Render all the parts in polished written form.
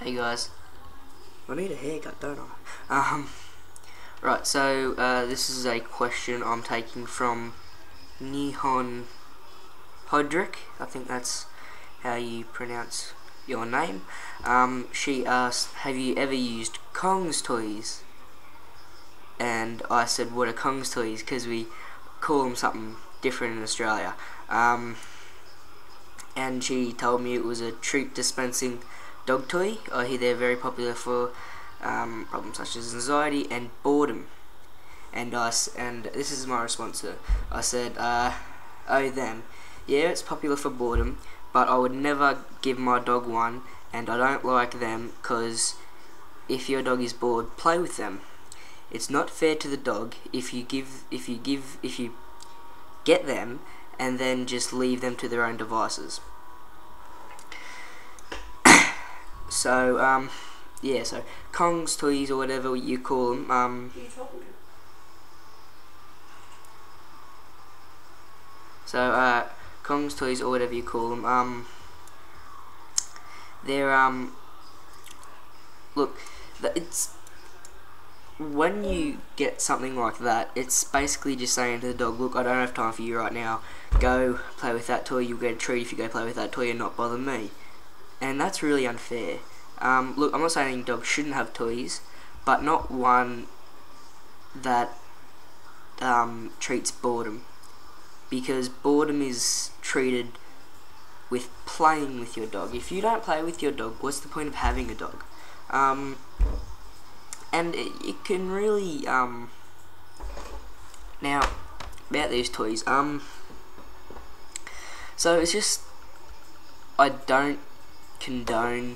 Hey guys. I need a haircut, don't I? Right, so this is a question I'm taking from Nihon Hodrick. I think that's how you pronounce your name. She asked, have you ever used Kong's toys? And I said, what are Kong's toys? Because we call them something different in Australia. And she told me it was a treat dispensing dog toy. I hear they're very popular for problems such as anxiety and boredom. And this is my response to her. I said, oh then, yeah, it's popular for boredom, but I would never give my dog one, and I don't like them because if your dog is bored, play with them. It's not fair to the dog if you get them and then just leave them to their own devices. So, yeah, so Kong's toys or whatever you call them, Kong's toys or whatever you call them, they're, look, it's, when you get something like that, it's basically just saying to the dog, look, I don't have time for you right now, go play with that toy, you'll get a treat if you go play with that toy and not bother me. And that's really unfair. Look, I'm not saying dogs shouldn't have toys, but not one that treats boredom, because boredom is treated with playing with your dog. If you don't play with your dog, what's the point of having a dog? And it can really, now, about these toys, so it's just, I don't condone,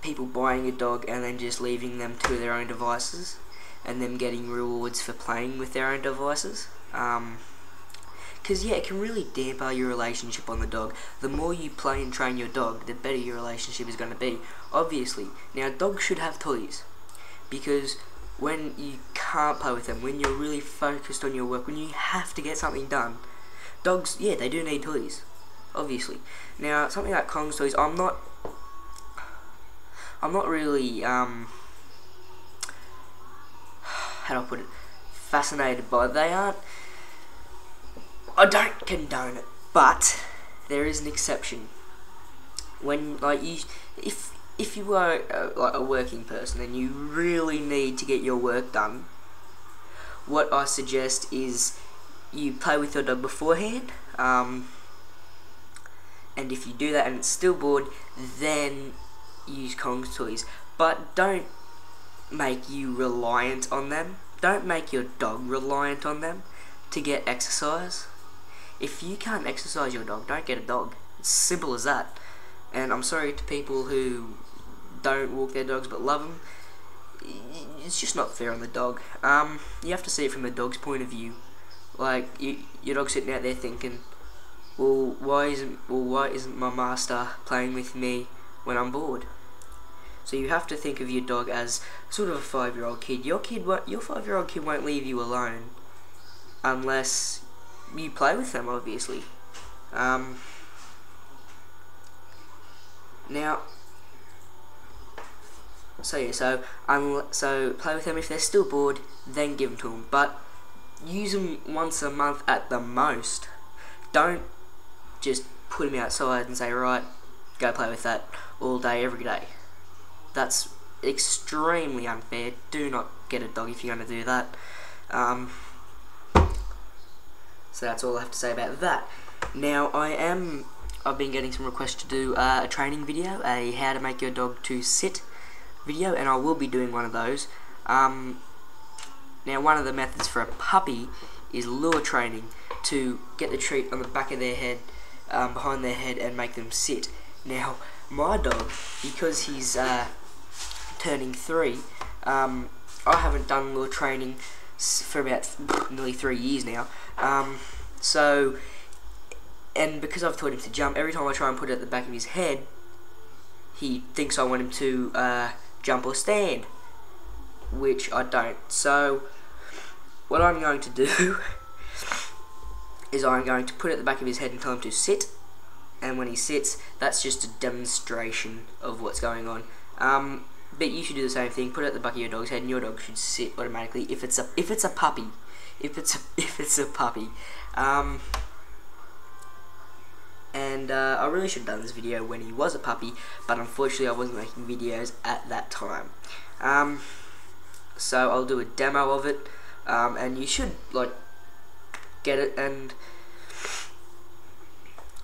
people buying a dog and then just leaving them to their own devices, and them getting rewards for playing with their own devices, because yeah, it can really damper your relationship on the dog. The more you play and train your dog, the better your relationship is going to be, obviously. Now, dogs should have toys, because when you can't play with them, when you're really focused on your work, when you have to get something done, dogs, yeah, they do need toys, obviously. Now, something like Kong's toys, I'm not really, how do I put it, fascinated by it. They aren't, I don't condone it, but there is an exception. When, like, if you are like a working person and you really need to get your work done, what I suggest is you play with your dog beforehand, and if you do that and it's still bored, then use Kong's toys. But don't make you reliant on them. Don't make your dog reliant on them to get exercise. If you can't exercise your dog, don't get a dog. It's simple as that. And I'm sorry to people who don't walk their dogs but love them. It's just not fair on the dog. You have to see it from the dog's point of view. Like, your dog's sitting out there thinking, well, why isn't my master playing with me when I'm bored? So you have to think of your dog as sort of a 5-year-old kid. Your 5-year-old kid won't leave you alone unless you play with them, obviously. Now, so yeah, so play with them. If they're still bored, then give them to them. But use them once a month at the most. Don't just put them outside and say, right, go play with that all day, every day. That's extremely unfair. Do not get a dog if you're going to do that. So that's all I have to say about that. Now, I've been getting some requests to do a training video, a how to make your dog to sit video, and I will be doing one of those. Now, one of the methods for a puppy is lure training, to get the treat on the back of their head, behind their head, and make them sit. Now, my dog, because he's turning 3, I haven't done lure training for about nearly 3 years now. And because I've taught him to jump, every time I try and put it at the back of his head, he thinks I want him to jump or stand, which I don't. So what I'm going to do is I'm going to put it at the back of his head and tell him to sit, and when he sits, that's just a demonstration of what's going on. But you should do the same thing. Put it at the back of your dog's head, and your dog should sit automatically. If it's a puppy, if it's a puppy. And I really should have done this video when he was a puppy, but unfortunately I wasn't making videos at that time. So I'll do a demo of it, and you should like get it. And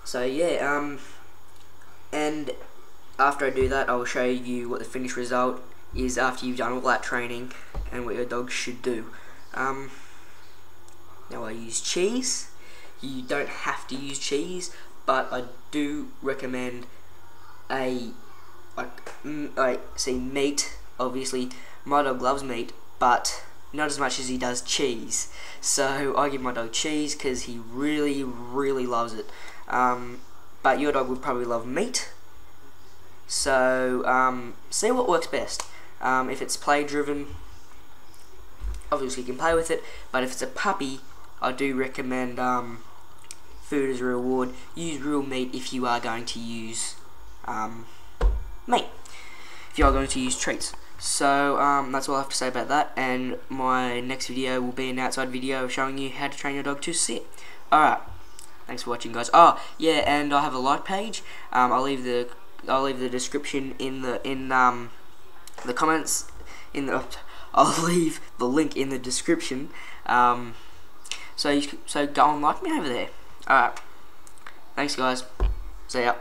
so yeah, and after I do that, I'll show you what the finished result is after you've done all that training and what your dog should do. Now I use cheese. You don't have to use cheese, but I do recommend meat. Obviously, my dog loves meat, but not as much as he does cheese. So I give my dog cheese because he really, really loves it. But your dog would probably love meat. So see what works best. If it's play driven, obviously you can play with it. But if it's a puppy, I do recommend food as a reward. Use real meat if you are going to use meat. If you are going to use treats. So that's all I have to say about that. And my next video will be an outside video showing you how to train your dog to sit. Alright. Thanks for watching, guys. Oh yeah, and I have a like page. I'll leave the description in the comments. I'll leave the link in the description. So go and like me over there. Alright. Thanks, guys. See ya.